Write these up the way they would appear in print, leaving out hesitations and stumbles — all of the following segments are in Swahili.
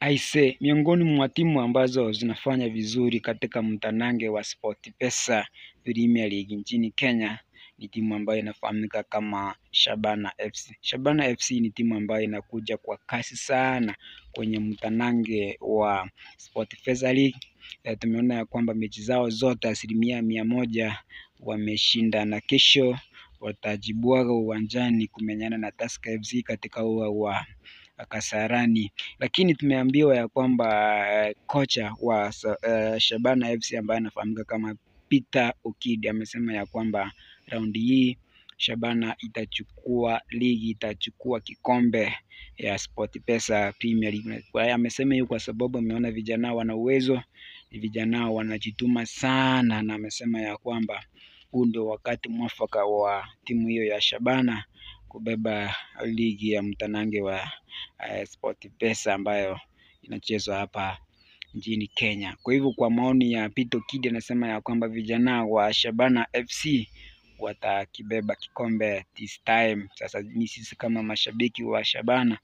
Aise, miongoni mwa timu ambazo zinafanya vizuri katika mtanange wa SportPesa Premier League nchini Kenya ni timu ambayo inafahamika kama Shabana FC. Shabana FC ni timu ambayo inakuja kwa kasi sana kwenye mtanange wa SportPesa League. Tumeona ya kwamba mechi zao zote 100% wameshinda, na kesho watajibwaga uwanjani kumenyana na Tusker FC katika ua wa Kasarani. Lakini tumeambiwa ya kwamba kocha wa Shabana FC ambaye anafahamika kama Peter Okidi amesema ya kwamba raundi hii Shabana itachukua ligi, itachukua kikombe ya SportPesa Premier League. Amesema hiyo kwa sababu ameona vijana wana uwezo, vijana wanajituma sana, na amesema ya kwamba huu ndio wakati mwafaka wa timu hiyo ya Shabana kubeba ligi ya mtanange wa SportPesa ambayo inachezwa hapa nchini Kenya. Kwa hivyo kwa maoni ya Peter Okidi anasema ya kwamba vijana wa Shabana FC watakibeba kikombe this time. Sasa sisi kama mashabiki wa Shabana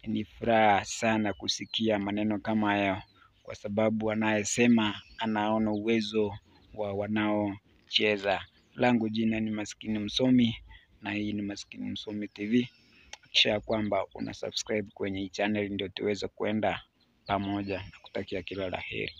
ni furaha sana kusikia maneno kama hayo, kwa sababu anayesema anaona uwezo wa wanaocheza. Langu jina ni Maskini Msomi na hii ni Maskini Msomi TV. Hakikisha kwamba una subscribe kwenye hii channel ndio tuweze kwenda pamoja, na kutakia kila la heri.